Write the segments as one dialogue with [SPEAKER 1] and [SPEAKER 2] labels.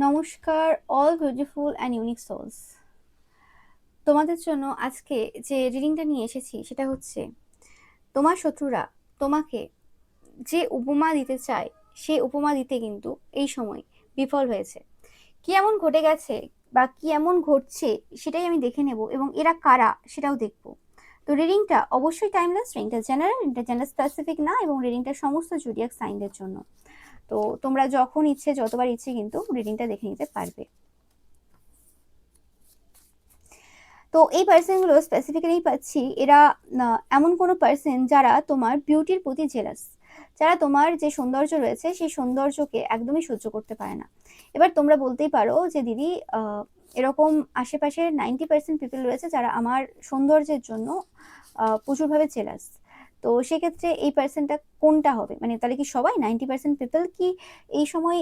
[SPEAKER 1] নমস্কার all beautiful and unique souls. তোমাদের জন্য আজকে যে রিডিংটা নিয়ে এসেছি সেটা হচ্ছে তোমার শত্রুরা তোমাকে যে উপমা দিতে চায় সেই উপমা দিতে কিন্তু এই সময় বিফল হয়েছে। কি এমন ঘটে গেছে বা কি এমন ঘটছে সেটাই আমি দেখে নেব এবং এরা কারা সেটাও দেখব। তো রিডিংটা অবশ্যই টাইমলেস, রিডিংটা জেনারেল, রিডিংটা জেন্ডার স্পেসিফিক না এবং রিডিংটা সমস্ত জুডিয়াক সাইনদের জন্য। তো তোমরা যখন ইচ্ছে যতবার ইচ্ছে কিন্তু রিডিংটা দেখে নিতে পারবে। তো এই পার্সনগুলো স্পেসিফিক্যালি পাচ্ছি এরা এমন কোনো পার্সন যারা তোমার বিউটির প্রতি জেলাস, যারা তোমার যে সৌন্দর্য রয়েছে সেই সৌন্দর্যকে একদমই সহ্য করতে পারে না। এবার তোমরা বলতেই পারো যে দিদি এরকম আশেপাশে 90% পিপল রয়েছে যারা আমার সৌন্দর্যের জন্য প্রচুরভাবে জেলাস। তো সেক্ষেত্রে এই পার্সনটা কোনটা হবে, মানে তাহলে কি সবাই 90% পিপল কি এই সময়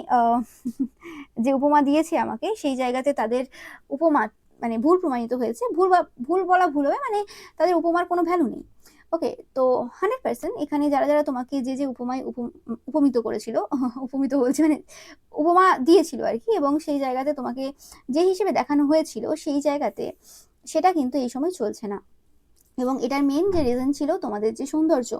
[SPEAKER 1] যে উপমা দিয়েছে আমাকে সেই জায়গাতে তাদের উপমা মানে ভুল প্রমাণিত হয়েছে? ভুল বলা ভুল হবে, মানে তাদের উপমার কোনো ভ্যালু নেই। ওকে, তো 100% এখানে যারা যারা তোমাকে যে উপমায় উপমিত করেছিল উপমিত বলছি মানে উপমা দিয়েছিল আর কি, এবং সেই জায়গাতে তোমাকে যে হিসেবে দেখানো হয়েছিল সেই জায়গাতে সেটা কিন্তু এই সময় চলছে না। এবং এটার মেন যে রিজন ছিল তোমাদের যে সৌন্দর্য,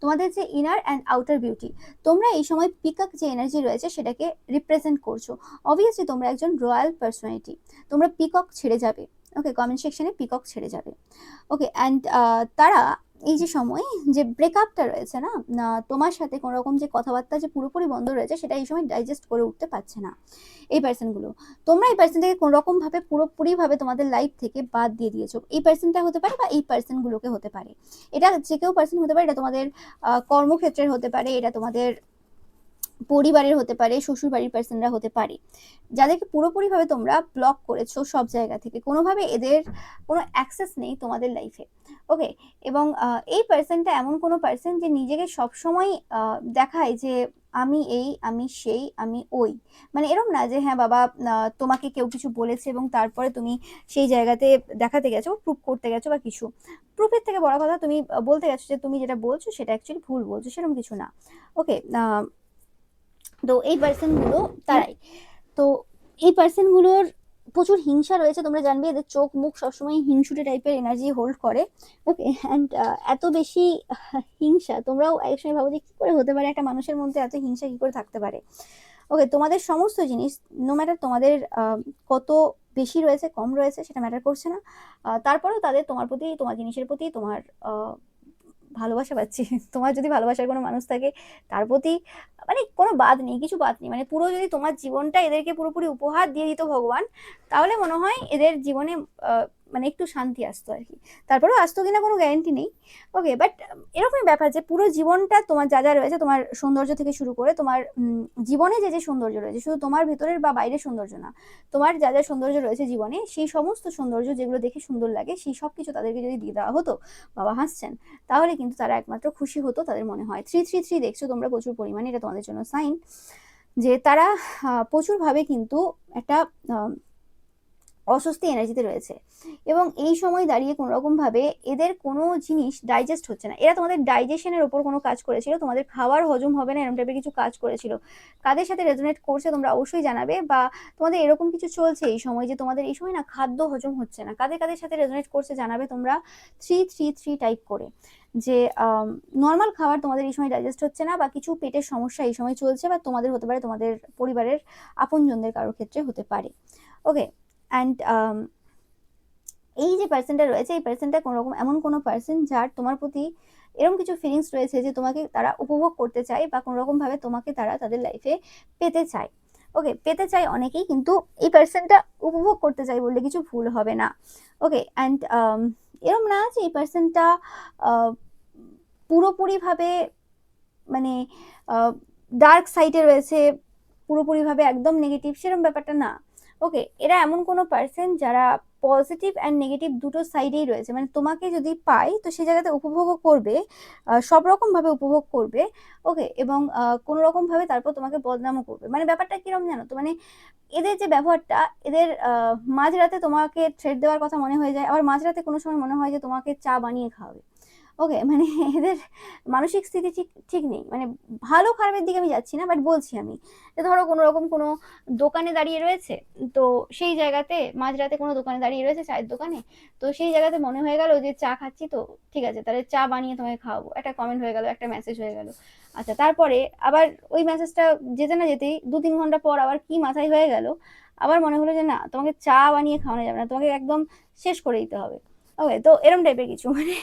[SPEAKER 1] তোমাদের যে ইনার অ্যান্ড আউটার বিউটি। তোমরা এই সময় পিকক যে এনার্জি রয়েছে সেটাকে রিপ্রেজেন্ট করছো। অবভিয়াসলি তোমরা একজন রয়্যাল পার্সোনালিটি, তোমরা পিকক ছেড়ে যাবে। ওকে, কমেন্ট সেকশনে পিকক ছেড়ে যাবে। ওকে, অ্যান্ড তারা এই যে সময় যে ব্রেকআপটা রয়েছে না, তোমার সাথে কোনো রকম যে কথাবার্তা যে পুরোপুরি বন্ধ রয়েছে সেটা এই সময় ডাইজেস্ট করে উঠতে পারছে না এই পার্সনগুলো। তোমরা এই পার্সনটাকে কোনো রকম ভাবে পুরোপুরিভাবে তোমাদের লাইফ থেকে বাদ দিয়ে দিয়েছো। এই পার্সনটা হতে পারে বা এই পার্সনগুলোকে হতে পারে, এটা যে কেউ পার্সন হতে পারে, এটা তোমাদের কর্মক্ষেত্রের হতে পারে, এটা তোমাদের পরিবারের হতে পারে, শ্বশুর বাড়ির পার্সনরা হতে পারে, যাদেরকে পুরোপুরিভাবে তোমরা ব্লক করেছো সব জায়গা থেকে, কোনোভাবে এদের কোনো অ্যাক্সেস নেই তোমাদের লাইফে। ওকে, এবং এই পার্সনটা এমন কোনো পার্সন যে নিজেকে সবসময় দেখায় যে আমি এই, আমি সেই, আমি ওই, মানে এরকম না যে হ্যাঁ বাবা তোমাকে কেউ কিছু বলেছে এবং তারপরে তুমি সেই জায়গাতে দেখাতে গেছো, প্রুভ করতে গেছো বা কিছু। প্রুফের থেকে বড় কথা তুমি বলতে গেছো যে তুমি যেটা বলছো সেটা অ্যাকচুয়ালি ভুল বলছো, সেরকম কিছু না। ওকে, তো এই পার্সনগুলো তারাই। তো এই পার্সনগুলোর প্রচুর হিংসা রয়েছে, তোমরা জানবে এদের চোখ মুখ সবসময় হিংসুটে টাইপের এনার্জি হোল্ড করে। ওকে, অ্যান্ড এত বেশি হিংসা তোমরাও একসময় ভাবো যে কি করে হতে পারে একটা মানুষের মধ্যে এত হিংসা কি করে থাকতে পারে। ওকে, তোমাদের সমস্ত জিনিস নো ম্যাটার তোমাদের কত বেশি রয়েছে কম রয়েছে সেটা ম্যাটার করছে না, তারপরেও তাদের তোমার প্রতি, তোমার জিনিসের প্রতি তোমার ভালোবাসা পাচ্ছি। তোমার যদি ভালোবাসার কোনো মানুষ থাকে তার প্রতি মানে কোনো বাদ নেই, কিছু বাদ নেই, মানে পুরো যদি তোমার জীবনটা এদেরকে পুরোপুরি উপহার দিয়ে দিত ভগবান, তাহলে মনে হয় এদের জীবনে মানে একটু শান্তি আসতো আর কি। তারপরেও আসতো কিনা কোনো গ্যারেন্টি নেই। ওকে, বাট এরকমই ব্যাপার যে পুরো জীবনটা তোমার যা যা রয়েছে, তোমার সৌন্দর্য থেকে শুরু করে তোমার জীবনে যে যে সৌন্দর্য রয়েছে, শুধু তোমার ভেতরের বা বাইরের সৌন্দর্য না, তোমার যা যা সৌন্দর্য রয়েছে জীবনে, সেই সমস্ত সৌন্দর্য যেগুলো দেখে সুন্দর লাগে সেই সব কিছু তাদেরকে যদি দিয়ে দেওয়া হতো, বাবা হাসছেন, তাহলে কিন্তু তারা একমাত্র খুশি হতো। তাদের মনে হয় 333 দেখছো তোমরা প্রচুর পরিমাণে, এটা তোমাদের জন্য সাইন যে তারা প্রচুরভাবে কিন্তু একটা অস্বস্তি এনার্জিতে রয়েছে। এবং এই সময় দাঁড়িয়ে কোনো রকম ভাবে এদের কোনো জিনিস ডাইজেস্ট হচ্ছে না। এরা তোমাদের ডাইজেশনের ওপর কোনো কাজ করেছিল, তোমাদের খাবার হজম হবে না এরকম টাইপের কিছু কাজ করেছিল। কাদের সাথে রেজোনেট করছে তোমরা অবশ্যই জানাবে, বা তোমাদের এরকম কিছু চলছে এই সময় যে তোমাদের এই সময় না খাদ্য হজম হচ্ছে না, কাদের কাদের সাথে রেজোনেট করছে জানাবে তোমরা 333 টাইপ করে, যে নর্মাল খাবার তোমাদের এই সময় ডাইজেস্ট হচ্ছে না, বা কিছু পেটের সমস্যা এই সময় চলছে, বা তোমাদের হতে পারে, তোমাদের পরিবারের আপনজনদের কারোর ক্ষেত্রে হতে পারে। ওকে, অ্যান্ড এই যে পার্সনটা রয়েছে এই পার্সনটা কোনো রকম এমন কোনো পার্সন যার তোমার প্রতি এরকম কিছু ফিলিংস রয়েছে যে তোমাকে তারা উপভোগ করতে চায়, বা কোনো রকম ভাবে তোমাকে তারা তাদের লাইফে পেতে চায়। ওকে, পেতে চায় অনেকেই, কিন্তু এই পার্সনটা উপভোগ করতে চাই বললে কিছু ভুল হবে না। ওকে, অ্যান্ড এরকম না যে এই পার্সনটা পুরোপুরিভাবে মানে ডার্ক সাইডে রয়েছে, পুরোপুরিভাবে একদম নেগেটিভ, সেরকম ব্যাপারটা না। ওকে, এরা এমন কোনো পার্সন যারা পজিটিভ অ্যান্ড নেগেটিভ দুটো সাইডেই রয়েছে, মানে তোমাকে যদি পাই তো সেই জায়গাতে উপভোগও করবে, সব রকম ভাবে উপভোগ করবে। ওকে, এবং কোনো রকম ভাবে তারপর তোমাকে বদনামও করবে। মানে ব্যাপারটা কিরকম জানো তো, মানে এদের যে ব্যবহারটা, এদের মাঝরাতে তোমাকে থ্রেট দেওয়ার কথা মনে হয়ে যায়, আবার মাঝরাতে কোনো সময় মনে হয় যে তোমাকে চা বানিয়ে খাওয়াবে। ওকে, মানে এদের মানসিক স্থিতি ঠিক ঠিক নেই। মানে ভালো খারাপের দিকে আমি যাচ্ছি না, বাট বলছি আমি যে ধরো কোনো রকম কোনো দোকানে দাঁড়িয়ে রয়েছে, তো সেই জায়গাতে মাঝরাতে কোনো দোকানে দাঁড়িয়ে রয়েছে, চায়ের দোকানে, তো সেই জায়গাতে মনে হয়ে গেল যে চা খাচ্ছি, তো ঠিক আছে তাহলে চা বানিয়ে তোমাকে খাওয়াবো, একটা কমেন্ট হয়ে গেল, একটা মেসেজ হয়ে গেল। আচ্ছা, তারপরে আবার ওই মেসেজটা যেতে না যেতেই 2-3 ঘন্টা পর আবার কি মাথায় হয়ে গেল, আবার মনে হলো যে না, তোমাকে চা বানিয়ে খাওয়ানো যাবে না, তোমাকে একদম শেষ করে দিতে হবে। ওকে, তো এরম টাইপের কিছু, মানে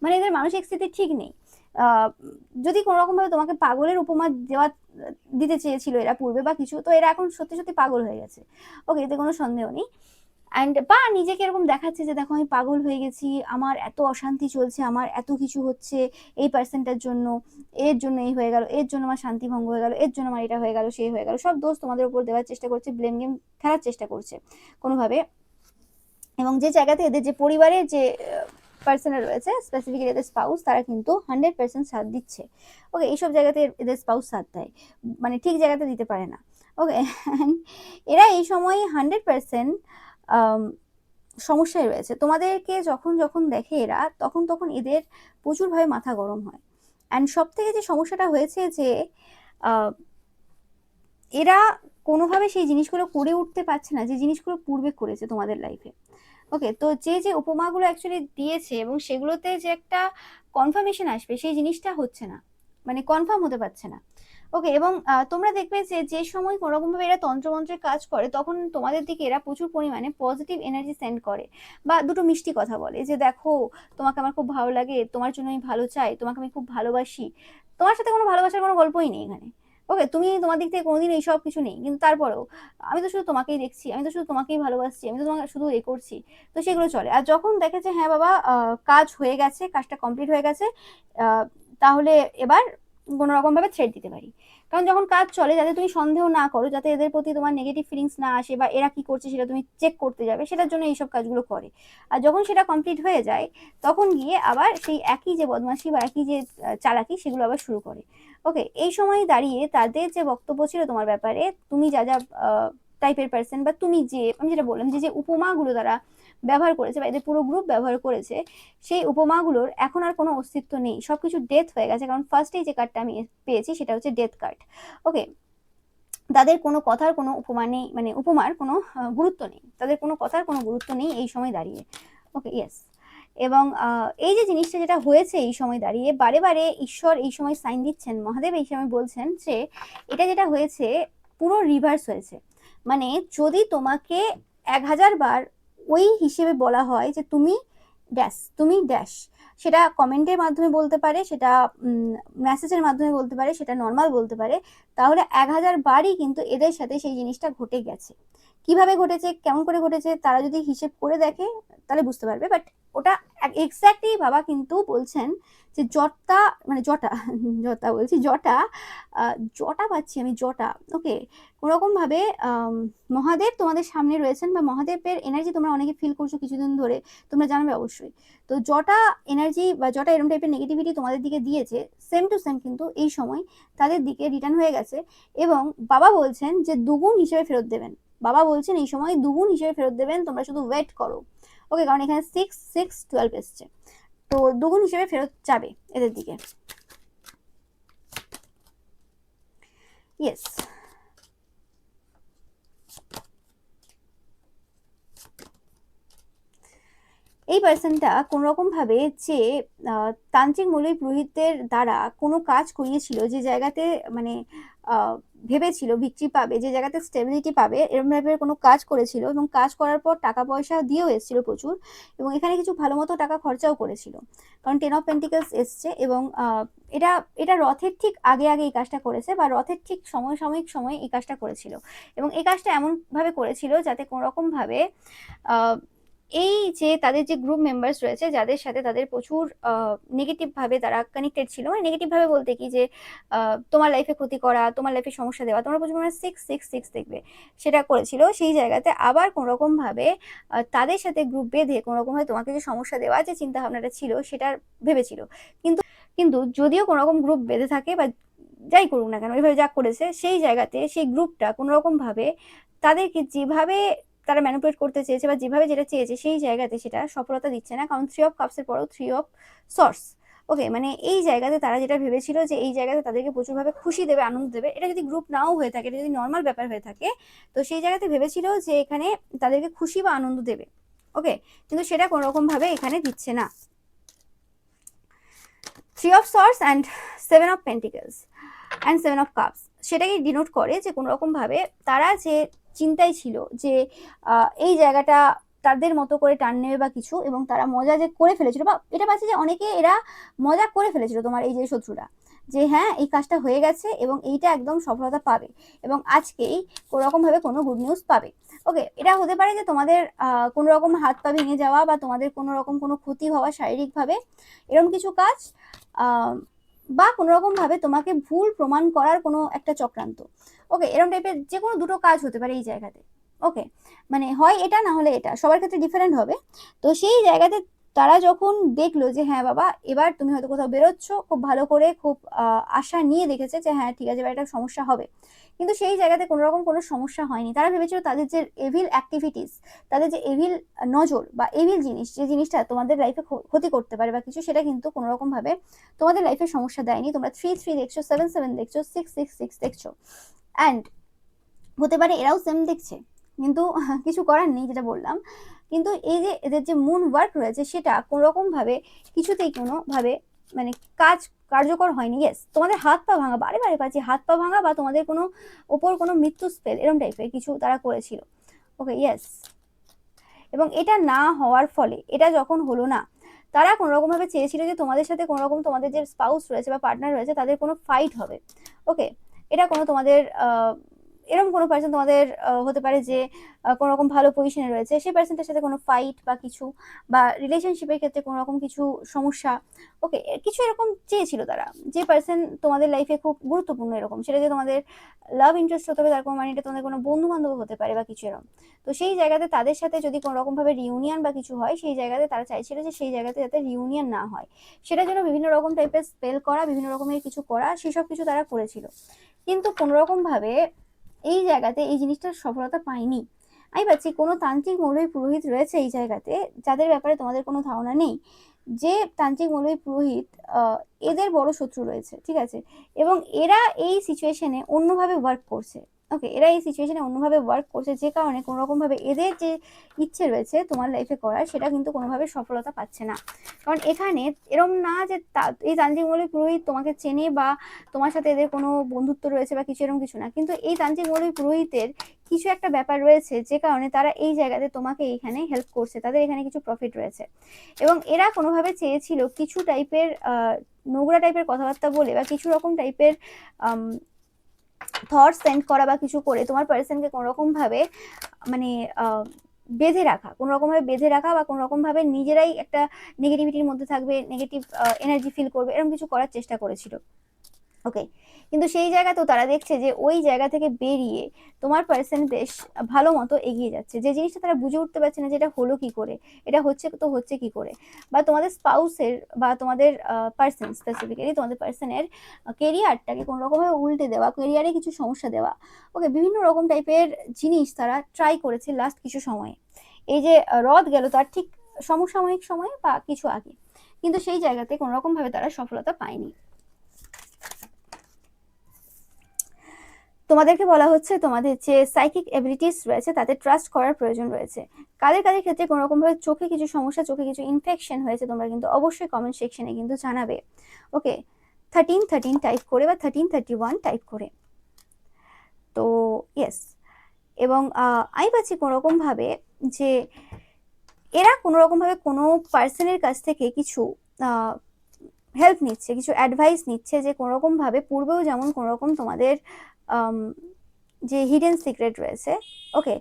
[SPEAKER 1] মানে এদের মানসিক স্থিতি ঠিক নেই। যদি কোনো রকম ভাবে তোমাকে পাগলের উপমা দিতে চেয়েছিল এরা পূর্বে বা কিছু, তো এরা এখন সত্যি সত্যি পাগল হয়ে গেছে। ওকে, এতে কোনো সন্দেহ নেই। অ্যান্ড বা নিজেকে এরকম দেখাচ্ছে যে দেখো আমি পাগল হয়ে গেছি, আমার এত অশান্তি চলছে, আমার এত কিছু হচ্ছে এই পার্সেন্টার জন্য, এর জন্য এই হয়ে গেল, এর জন্য আমার শান্তি ভঙ্গ হয়ে গেল, এর জন্য আমার এটা হয়ে গেল, সেই হয়ে গেল, সব দোষ তোমাদের উপর দেওয়ার চেষ্টা করছে, ব্লেম গেম খেলার চেষ্টা করছে কোনোভাবে। এবং যে জায়গাতে এদের যে পরিবারের যে পার্সন রয়েছে, স্পেসিফিক্যালি এদের স্পাউস, তারা কিন্তু 100% সাথ দিচ্ছে। ওকে, এইসব জায়গাতে এদের স্পাউস সাথ দেয়, মানে ঠিক জায়গাতে দিতে পারে না। ওকে, এরা এই সময় 100% সমস্যায় রয়েছে। তোমাদেরকে যখন যখন দেখে এরা, তখন তখন এদের প্রচুরভাবে মাথা গরম হয়। অ্যান্ড সব থেকে যে সমস্যাটা হয়েছে যে এরা কোনোভাবে সেই জিনিসগুলো করে উঠতে পারছে না যে জিনিসগুলো পূর্বে করেছে তোমাদের লাইফে। ওকে, তো যে যে উপমাগুলো অ্যাকচুয়ালি দিয়েছে এবং সেগুলোতে যে একটা কনফার্মেশন আসবে, সেই জিনিসটা হচ্ছে না, মানে কনফার্ম হতে পারছে না। ওকে, এবং তোমরা দেখবে যে যে সময় কোনোরকমভাবে এরা তন্ত্রমন্ত্রের কাজ করে, তখন তোমাদের দিকে এরা প্রচুর পরিমাণে পজিটিভ এনার্জি সেন্ড করে, বা দুটো মিষ্টি কথা বলে যে দেখো তোমাকে আমার খুব ভালো লাগে, তোমার জন্য আমি ভালো চাই, তোমাকে আমি খুব ভালোবাসি। তোমার সাথে কোনো ভালোবাসার কোনো গল্পই নেই এখানে। ওকে, তুমি তোমার দিক থেকে কোনোদিন এইসব কিছু নেই, কিন্তু তারপরেও আমি তো শুধু তোমাকেই দেখছি, আমি তো শুধু তোমাকেই ভালোবাসছি, আমি তো তোমাকে শুধু এ করছি, তো সেগুলো চলে। আর যখন দেখে যে হ্যাঁ বাবা, কাজ হয়ে গেছে, কাজটা কমপ্লিট হয়ে গেছে, তাহলে এবার কোনো রকম ভাবে ছেড়ে দিতে পারি। কারণ যখন কাজ চলে, যাতে তুমি সন্দেহ না করো, যাতে এদের প্রতি তোমার নেগেটিভ ফিলিংস না আসে, বা এরা কি করছে সেটা তুমি চেক করতে যাবে, সেটার জন্য এইসব কাজগুলো করে। আর যখন সেটা কমপ্লিট হয়ে যায়, তখন গিয়ে আবার সেই একই যে বদমাশি বা একই যে চালাকি, সেগুলো আবার শুরু করে। ওকে, এই সময় দাঁড়িয়ে তাদের যে বক্তব্য ছিল তোমার ব্যাপারে, তুমি যা যা টাইপের পার্সন, বা তুমি যে, আমি যেটা বললাম যে যে উপমাগুলো তারা ব্যবহার করেছে বা এদের পুরো গ্রুপ ব্যবহার করেছে, সেই উপমাগুলোর এখন আর কোনো অস্তিত্ব নেই, সবকিছু ডেথ হয়ে গেছে। কারণ ফার্স্টেই যে কার্ডটা আমি পেয়েছি সেটা হচ্ছে ডেথ কার্ড। ওকে, তাদের কোনো কথার কোনো উপমা নেই, মানে উপমার কোনো গুরুত্ব নেই, তাদের কোনো কথার কোনো গুরুত্ব নেই এই সময় দাঁড়িয়ে। ওকে, ইয়েস। এবং এই যে জিনিসটা যেটা হয়েছে এই সময় দাঁড়িয়ে, বারে বারে ঈশ্বর এই সময় সাইন দিচ্ছেন, মহাদেব এই সময় বলছেন যে এটা যেটা হয়েছে পুরো রিভার্স হয়েছে। মানে যদি তোমাকে 1000 বার ওই হিসেবে বলা হয় যে তুমি ড্যাশ, তুমি ড্যাশ, সেটা কমেন্টের মাধ্যমে বলতে পারে, সেটা মেসেজের মাধ্যমে বলতে পারে, সেটা নর্মাল বলতে পারে, তাহলে 1000 বারই কিন্তু এদের সাথে সেই জিনিসটা ঘটে গেছে। কিভাবে ঘটেছে, কেমন করে ঘটেছে, তারা যদি হিসেব করে দেখে তাহলে বুঝতে পারবে। বাট ওটা এক্স্যাক্টলি বাবা কিন্তু বলছেন যে জটা, মানে জটা জটা বলছি, জটা জটা পাচ্ছি আমি, জটা। ওকে, কোনোরকম ভাবে মহাদেব তোমাদের সামনে রয়েছেন, বা মহাদেবের এনার্জি তোমরা অনেকে ফিল করছো কিছুদিন ধরে, তোমরা জানবে অবশ্যই। তো জটা এনার্জি বা জটা এরম টাইপের নেগেটিভিটি তোমাদের দিকে দিয়েছে, সেম টু সেম কিন্তু এই সময় তাদের দিকে রিটার্ন হয়ে গেছে। এবং বাবা বলছেন যে দুগুণ হিসেবে ফেরত দেবেন, বাবা বলছেন এই সময় দুগুণ হিসেবে ফেরত দেবেন, তোমরা শুধু ওয়েট করো। ওকে, কারণ এখানে 6 6 12 এসছে, তো দুগুণ হিসেবে ফেরত যাবে এদের দিকে। ইয়েস, এই পার্সনটা কোনো রকম ভাবে যে তান্ত্রিক মৌলবী পুরোহিতদের দ্বারা কোনো কাজ করিয়েছিল, যে জায়গাতে মানে ভেবেছিল ভিক্টরি পাবে, যে জায়গাতে স্টেবিলিটি পাবে, এরকম টাইপের কোনো কাজ করেছিল, এবং কাজ করার পর টাকা পয়সা দিয়েও এসেছিল প্রচুর, এবং এখানে কিছু ভালো মতো টাকা খরচাও করেছিল, কারণ 10 অফ পেন্টিকলস এসছে। এবং এটা এটা রথের ঠিক আগে আগে এই কাজটা করেছে, বা রথের ঠিক সমসাময়িক সময়ে এই কাজটা করেছিল। এবং এই কাজটা এমনভাবে করেছিল যাতে কোনো রকমভাবে এই যে তাদের যে গ্রুপ মেম্বার্স রয়েছে, যাদের সাথে তাদের প্রচুর নেগেটিভ ভাবে তারা কানেক্টেড ছিল, মানে নেগেটিভ ভাবে বলতে কি, যে তোমার লাইফে ক্ষতি করা, তোমার লাইফে সমস্যা দেওয়া, তোমরা প্রচুর মানে 666 দেখবে, সেটা করেছিল। সেই জায়গাতে আবার কোনো রকম ভাবে তাদের সাথে গ্রুপ বেঁধে কোনো রকম ভাবে তোমাকে যে সমস্যা দেওয়া, যে চিন্তা ভাবনাটা ছিল সেটা ভেবেছিল। কিন্তু কিন্তু যদিও কোনো রকম গ্রুপ বেঁধে থাকে, বা যাই করুক না কেন, ওইভাবে যা করেছে, সেই জায়গাতে সেই গ্রুপটা কোনো রকম ভাবে তাদেরকে যেভাবে তারা ম্যানিপুলেট করতে চেয়েছে, বা যেভাবে যেটা চেয়েছে, সেই জায়গাতে সেটা সফলতা দিচ্ছে না। কারণ 3 অফ কাপসের পরেও 3 অফ সর্স, ওকে, মানে এই জায়গাতে তারা যেটা ভেবেছিল যে এই জায়গাতে তাদেরকে প্রচুরভাবে খুশি দেবে, আনন্দ দেবে, এটা যদি গ্রুপ নাও হয়ে থাকে, এটা যদি নর্মাল ব্যাপার হয়ে থাকে, তো সেই জায়গাতে ভেবেছিল যে এখানে তাদেরকে খুশি বা আনন্দ দেবে। ওকে, কিন্তু সেটা কোনো রকম ভাবে এখানে দিচ্ছে না। 3 of Swords and 7 of Pentacles and 7 of Cups সেটাকে ডিনোট করে যে কোনো রকম ভাবে তারা যে চিন্তায় ছিল যে এই জায়গাটা তাদের মতো করে টান নেবে বা কিছু, এবং তারা মজা যে করে ফেলেছিল, বা এটা পাচ্ছে যে অনেকে এরা মজা করে ফেলেছিল তোমার এই যে শত্রুরা, যে হ্যাঁ এই কাজটা হয়ে গেছে এবং এইটা একদম সফলতা পাবে এবং আজকেই কোনোরকম ভাবে কোনো গুড নিউজ পাবে। ওকে, এটা হতে পারে যে তোমাদের কোনো রকম হাত পা ভেঙে যাওয়া বা তোমাদের কোনো রকম কোনো ক্ষতি হওয়া শারীরিকভাবে, এরকম কিছু কাজ, বা কোনো রকম ভাবে তোমাকে ভুল প্রমাণ করার কোনো একটা চক্রান্ত। ওকে, এরকম টাইপের যে কোনো দুটো কাজ হতে পারে এই জায়গাতে। ওকে, মানে হয় এটা না হলে এটা, সবার ক্ষেত্রে ডিফারেন্ট হবে। তো সেই জায়গাতে তারা যখন দেখলো যে হ্যাঁ বাবা এবার তুমি হয়তো কোথাও বেরোচ্ছ, খুব ভালো করে খুব আশা নিয়ে দেখেছে যে হ্যাঁ ঠিক আছে এবার একটা সমস্যা হবে, কিন্তু সেই জায়গাতে কোনো রকম কোনো সমস্যা হয়নি। তারা ভেবেছিল তাদের যে এভিল অ্যাক্টিভিটিস, তাদের যে এভিল নজর বা এভিল জিনিস, যে জিনিসটা তোমাদের লাইফে ক্ষতি করতে পারে বা কিছু, সেটা কিন্তু কোনো রকম ভাবে তোমাদের লাইফে সমস্যা দেয়নি। তোমরা 3 দেখছো, 7 দেখছো, 6 দেখছো, অ্যান্ড হতে পারে এরাও সেম দেখছে, কিন্তু কিছু করার নেই যেটা বললাম। কিন্তু এই যে এদের যে মুন ওয়ার্ক রয়েছে সেটা কোনো রকম ভাবে কিছুতেই কোনো ভাবে মানে কার্যকর হয়নি। ইয়েস, তোমাদের হাত পা ভাঙা, বারে বারে পাচ্ছি হাত পা ভাঙা, বা তোমাদের কোনো ওপর কোনো মৃত্যু স্পেল এরকম টাইপের কিছু তারা করেছিল। ওকে, ইয়েস, এবং এটা না হওয়ার ফলে, এটা যখন হলো না, তারা কোনো রকম ভাবে চেয়েছিল যে তোমাদের সাথে কোনো রকম তোমাদের যে স্পাউস রয়েছে বা পার্টনার রয়েছে তাদের কোনো ফাইট হবে। ওকে, এটা কোনো তোমাদের এরকম কোনো পার্সন তোমাদের হতে পারে যে কোনো রকম ভালো পজিশনে রয়েছে, সেই পার্সনটার সাথে কোনো ফাইট বা কিছু, বা রিলেশনশিপের ক্ষেত্রে কোনো রকম কিছু সমস্যা। ওকে, কিছু এরকম চেয়েছিল তারা, যে পার্সন তোমাদের লাইফে খুব গুরুত্বপূর্ণ এরকম, সেটা যে তোমাদের লাভ ইন্টারেস্ট হতে হবে তার কোনো মানে এটা তোমাদের কোনো বন্ধু বান্ধব হতে পারে বা কিছু এরকম। তো সেই জায়গাতে তাদের সাথে যদি কোনো রকম ভাবে রিউনিয়ন বা কিছু হয়, সেই জায়গাতে তারা চাইছিল যে সেই জায়গাতে যাতে রিউনিয়ন না হয়, সেটার জন্য বিভিন্ন রকম টাইপের স্পেল করা, বিভিন্ন রকমের কিছু করা, সেসব কিছু তারা করেছিল, কিন্তু কোনো রকম ভাবে এই জায়গাতে এই জিনিসটার সফলতা পায়নি। আমি পাচ্ছি কোনো তান্ত্রিক মৌলবী পুরোহিত রয়েছে এই জায়গাতে, যাদের ব্যাপারে তোমাদের কোনো ধারণা নেই, যে তান্ত্রিক মৌলবী পুরোহিত এদের বড় শত্রু রয়েছে, ঠিক আছে, এবং এরা এই সিচুয়েশনে অন্যভাবে ওয়ার্ক করছে। ওকে, এরা এই সিচুয়েশনে অন্যভাবে ওয়ার্ক করছে, যে কারণে কোনো রকম ভাবে এদের যে ইচ্ছে রয়েছে তোমার লাইফে করার, সেটা কিন্তু কোনোভাবে সফলতা পাচ্ছে না। কারণ এখানে এরকম না যে এই তান্ত্রিক মৌলবী পুরোহিত তোমাকে চেনে বা তোমার সাথে এদের কোনো বন্ধুত্ব রয়েছে বা কিছু এরকম কিছু না, কিন্তু এই তান্ত্রিক মৌলবী পুরোহিতের কিছু একটা ব্যাপার রয়েছে, যে কারণে তারা এই জায়গাতে তোমাকে এইখানে হেল্প করছে, তাদের এখানে কিছু প্রফিট রয়েছে, এবং এরা কোনোভাবে চেয়েছিল কিছু টাইপের নোংরা টাইপের কথাবার্তা বলে বা কিছু রকম টাইপের থটস সেন্ড করা বা কিছু করে তোমার পার্সনকে কোনো রকম ভাবে মানে বেঁধে রাখা, কোনো রকম ভাবে বেঁধে রাখা, বা কোনো রকম ভাবে নিজেরাই একটা নেগেটিভিটির মধ্যে থাকবে, নেগেটিভ এনার্জি ফিল করবে, এরকম কিছু করার চেষ্টা করেছিল। ওকে, কিন্তু সেই জায়গাতেও তারা দেখছে যে ওই জায়গা থেকে বেরিয়ে তোমার পার্সন বেশ ভালো মতো এগিয়ে যাচ্ছে, যে জিনিসটা তারা বুঝে উঠতে পারছে না যে এটা হলো কি করে, এটা হচ্ছে তো হচ্ছে কি করে, বা তোমাদের স্পাউসের বা তোমাদের পার্সন স্পেসিফিক্যালি তোমাদের পার্সনের কেরিয়ারটাকে কোনো রকমভাবে উল্টে দেওয়া, কেরিয়ারে কিছু সমস্যা দেওয়া। ওকে, বিভিন্ন রকম টাইপের জিনিস তারা ট্রাই করেছে লাস্ট কিছু সময়ে, এই যে রদ গেল তার ঠিক সমসাময়িক সময়ে বা কিছু আগে, কিন্তু সেই জায়গাতে কোনো রকম ভাবে তারা সফলতা পায়নি। তোমাদেরকে বলা হচ্ছে তোমাদের যে সাইকিক এবিলিটিস রয়েছে তাতে ট্রাস্ট করার প্রয়োজন রয়েছে। কাদের কাদের ক্ষেত্রে কোনো রকম ভাবে চোখে কিছু সমস্যা, চোখে কিছু ইনফেকশন হয়েছে, তোমরা কিন্তু অবশ্যই কমেন্ট সেকশনে কিন্তু জানাবে। ওকে, 13 টাইপ করে বা 1331 টাইপ করে। তো ইয়েস, এবং আমি পাচ্ছি কোনো রকম ভাবে যে এরা কোনো রকম ভাবে কোনো পার্সনের কাছ থেকে কিছু হেল্প নিচ্ছে, কিছু অ্যাডভাইস নিচ্ছে, যে কোনো রকম ভাবে পূর্বেও যেমন কোনো রকম তোমাদের যে হিডেন সিক্রেট রয়েছে। ওকে,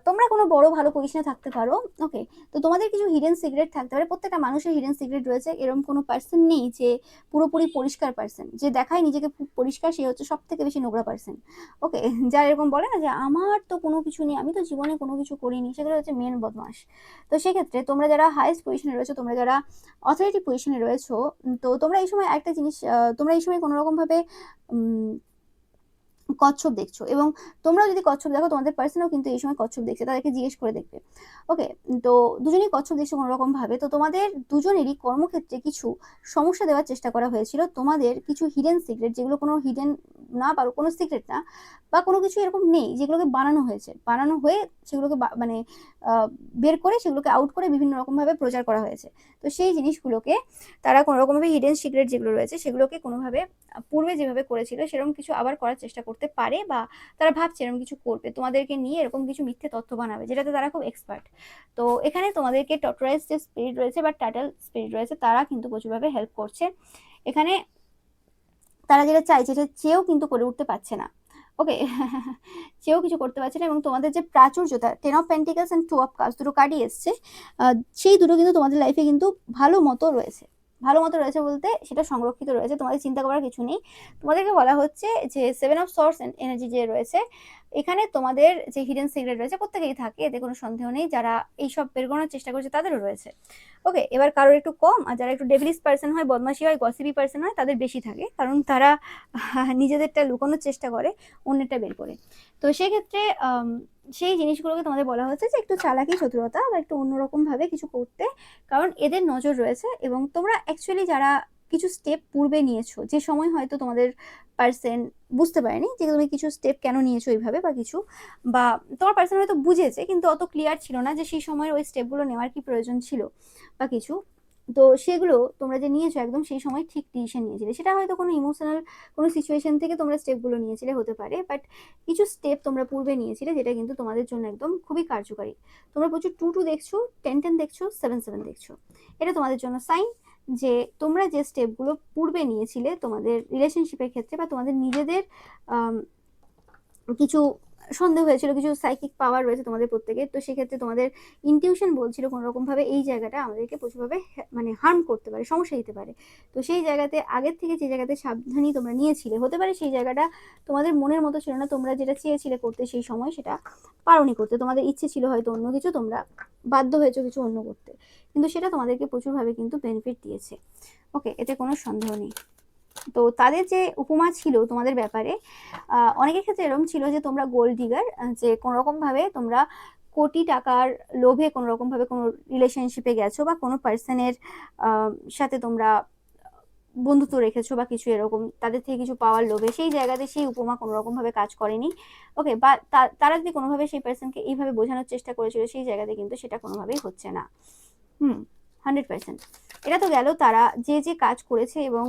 [SPEAKER 1] তোমরা কোনো বড় ভালো পজিশনে থাকতে পারো। ওকে, তো তোমাদের কিছু হিডেন সিক্রেট থাকতে পারে, প্রত্যেকটা মানুষের হিডেন সিক্রেট রয়েছে, এরকম কোনো পার্সন নেই যে পুরোপুরি পরিষ্কার পার্সন, যে দেখায় নিজেকে পরিষ্কার সে হচ্ছে সব থেকে বেশি নোংরা পার্সন। ওকে, যারা এরকম বলে না যে আমার তো কোনো কিছু নেই, আমি তো জীবনে কোনো কিছু করিনি, সেগুলো হচ্ছে মেন বদমাস। তো সেক্ষেত্রে তোমরা যারা হাইয়েস্ট পজিশনে রয়েছো, তোমরা যারা অথরিটি পজিশনে রয়েছো, তো তোমরা এই সময় একটা জিনিস, তোমরা এই সময় কোনো রকম ভাবে কচ্ছপ দেখছো, এবং তোমরাও যদি কচ্ছপ দেখো তোমাদের পার্সনও কিন্তু এই সময় কচ্ছপ দেখছে, তাদেরকে জিজ্ঞেস করে দেখবে। ওকে, তো দুজনেই কচ্ছপ দেখছো কোনো রকম ভাবে, তো তোমাদের দুজনেরই কর্মক্ষেত্রে কিছু সমস্যা দেওয়ার চেষ্টা করা হয়েছিল। তোমাদের কিছু হিডেন সিক্রেট, যেগুলো কোনো হিডেন না বা কোনো সিক্রেট না, বা কোনো কিছু এরকম নেই, যেগুলোকে বানানো হয়েছে, বানানো হয়ে সেগুলোকে মানে বের করে সেগুলোকে আউট করে বিভিন্ন রকম ভাবে প্রচার করা হয়েছে। তো সেই জিনিসগুলোকে তারা কোনো রকম ভাবে হিডেন সিক্রেট যেগুলো রয়েছে সেগুলোকে কোনোভাবে পূর্বে যেভাবে করেছিল সেরকম কিছু আবার করার চেষ্টা করতে পারে, বা তারা ভাবছে এরকম কিছু করবে, তোমাদেরকে নিয়ে এরকম কিছু মিথ্যে তথ্য বানাবে, যেটাতে তারা খুব এক্সপার্ট। তো এখানে তোমাদেরকে টর্টরাইজ যে স্পিরিট রয়েছে বা টার্টল স্পিরিট রয়েছে, তারা কিন্তু প্রচুরভাবে হেল্প করছে এখানে। তারা যেটা চাইছে সেটা চেয়েও কিন্তু করে উঠতে পারছে না। ওকে, চেয়েও কিছু করতে পারছে না, এবং তোমাদের যে প্রাচুর্যতা, 10 of pentacles and 2 of cups দুটো কার্ডই এসছে, সেই দুটো কিন্তু তোমাদের লাইফে কিন্তু ভালো মতো রয়েছে। ভালো মতো রয়েছে বলতে সেটা সংরক্ষিত রয়েছে, তোমাদের চিন্তা করার কিছু নেই। তোমাদেরকে বলা হচ্ছে যে 7 অফ সোর্স এনার্জি যে রয়েছে, এখানে তোমাদের যে হিডেন সিক্রেট রয়েছে প্রত্যেকেই থাকে, এতে কোনো সন্দেহ নেই। যারা এইসব বের করার চেষ্টা করছে তাদেরও রয়েছে। ওকে, এবার কারোর একটু কম, আর যারা একটু ডেভিলিশ পার্সন হয়, বদমাশি হয়, গসিপি পার্সন হয়, তাদের বেশি থাকে, কারণ তারা নিজেদেরটা লুকানোর চেষ্টা করে অন্যেরটা বের করে। তো সেক্ষেত্রে সেই জিনিসগুলোকে তোমাদের বলা হচ্ছে যে একটু চালাকি চতুরতা বা একটু অন্যরকম ভাবে কিছু করতে, কারণ এদের নজর রয়েছে। এবং তোমরা অ্যাকচুয়ালি যারা কিছু স্টেপ পূর্বে নিয়েছো, যে সময় হয়তো তোমাদের পার্সন বুঝতে পারেনি যে তুমি কিছু স্টেপ কেন নিয়েছো এইভাবে বা কিছু, বা তোমার পার্সন হয়তো বুঝেছে কিন্তু অত ক্লিয়ার ছিল না যে সেই সময় ওই স্টেপগুলো নেওয়ার কি প্রয়োজন ছিল বা কিছু। তো সেগুলো তোমরা যে নিয়েছো একদম সেই সময় ঠিক ডিসিশন নিয়েছিলে, সেটা হয়তো কোনো ইমোশনাল কোনো সিচুয়েশন থেকে তোমরা স্টেপগুলো নিয়েছিলে হতে পারে, বাট কিছু স্টেপ তোমরা পূর্বে নিয়েছিলে যেটা কিন্তু তোমাদের জন্য একদম খুবই কার্যকারী। তোমরা প্রচুর 2 2 দেখছো, 10 10 দেখছো, 7 7 দেখছো। এটা তোমাদের জন্য সাইন যে তোমরা যে স্টেপগুলো পূর্বে নিয়েছিলে তোমাদের রিলেশনশিপের ক্ষেত্রে, বা তোমাদের নিজেদের কিছু সন্দেহ হয়েছিল, কিছু সাইকিক পাওয়ার রয়েছে তোমাদের প্রত্যেকের, তো সেক্ষেত্রে তোমাদের ইনটিউশন বলছিল কোনো রকম ভাবে এই জায়গাটা আমাদেরকে প্রচুরভাবে মানে হার্ম করতে পারে, সমস্যা দিতে পারে। তো সেই জায়গাতে আগের থেকে যে জায়গাতে সাবধানী তোমরা নিয়েছিলে, হতে পারে সেই জায়গাটা তোমাদের মনের মতো ছিল না, তোমরা যেটা চেয়েছিলে করতে সেই সময় সেটা পারোনি করতে, তোমাদের ইচ্ছে ছিল হয়তো অন্য কিছু, তোমরা বাধ্য হয়েছো কিছু অন্য করতে, কিন্তু সেটা তোমাদেরকে প্রচুরভাবে কিন্তু বেনিফিট দিয়েছে। ওকে, এতে কোনো সন্দেহ নেই। তো তাদের যে উপমা ছিল তোমাদের ব্যাপারে, অনেকের ক্ষেত্রে এরকম ছিল যে তোমরা গোল্ড ডিগার, যে কোনো রকম ভাবে তোমরা কোটি টাকার লোভে কোনো রকম ভাবে কোনো রিলেশনশিপে গেছো, বা কোনো পার্সনের সাথে তোমরা বন্ধুত্ব রেখেছো বা কিছু এরকম, তাদের থেকে কিছু পাওয়ার লোভে, সেই জায়গাতে সেই উপমা কোনো রকম ভাবে কাজ করেনি। ওকে, বা তারা যদি কোনোভাবে সেই পার্সনকে এইভাবে বোঝানোর চেষ্টা করেছিল, সেই জায়গাতে কিন্তু সেটা কোনোভাবেই হচ্ছে না। 100%। এটা তো গেল তারা যে যে কাজ করেছে এবং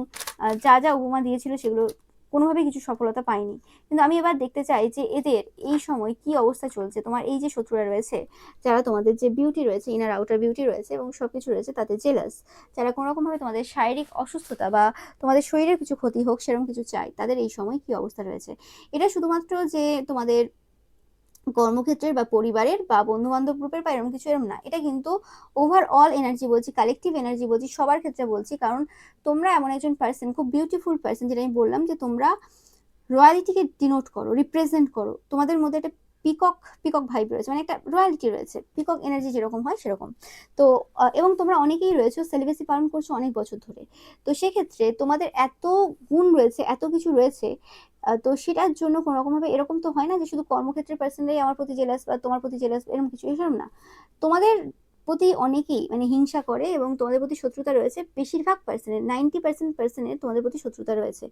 [SPEAKER 1] যা যা উপমা দিয়েছিল সেগুলো কোনোভাবেই কিছু সফলতা পায়নি। কিন্তু আমি এবার দেখতে চাই যে এদের এই সময় কি অবস্থা চলছে, তোমার এই যে শত্রুরা রয়েছে, যারা তোমাদের যে বিউটি রয়েছে, ইনার আউটার বিউটি রয়েছে এবং সবকিছু রয়েছে তাতে জেলাস, যারা কোনো রকম ভাবে তোমাদের শারীরিক অসুস্থতা বা তোমাদের শরীরের কিছু ক্ষতি হোক সেরকম কিছু চাই, তাদের এই সময় কি অবস্থা রয়েছে। এটা শুধুমাত্র যে তোমাদের কর্মক্ষেত্রের বা পরিবারের বা বন্ধু বান্ধব গ্রুপের বা এরকম কিছু এরকম না, এটা কিন্তু ওভারঅল এনার্জি বলছি, কালেকটিভ এনার্জি বলছি, সবার ক্ষেত্রে বলছি। কারণ তোমরা এমন একজন পার্সন, খুব বিউটিফুল পার্সন, যেটা আমি বললাম যে তোমরা রয়্যালিটিকে ডিনোট করো, রিপ্রেজেন্ট করো, তোমাদের মধ্যে একটা পিকক পিকক ভাইব রয়েছে, মানে একটা রয়্যালিটি রয়েছে, পিকক এনার্জি যেরকম হয় সেরকম। তো এবং তোমরা অনেকেই রয়েছে সেলিব্রেসি পালন করছো অনেক বছর ধরে, তো সেক্ষেত্রে তোমাদের এত গুণ রয়েছে, এত কিছু রয়েছে। তো সেটার জন্য কোনো রকম ভাবে এরকম তো হয় না যে শুধু কর্মক্ষেত্রের পার্সনরাই আমার প্রতি জেলাস বা তোমার প্রতি জেলাস, এরকম কিছু এসব না। তোমাদের প্রতি অনেকেই মানে হিংসা করে এবং তোমাদের প্রতি শত্রুতা রয়েছে, বেশিরভাগ পার্সনের 90% তোমাদের প্রতি শত্রুতা রয়েছে।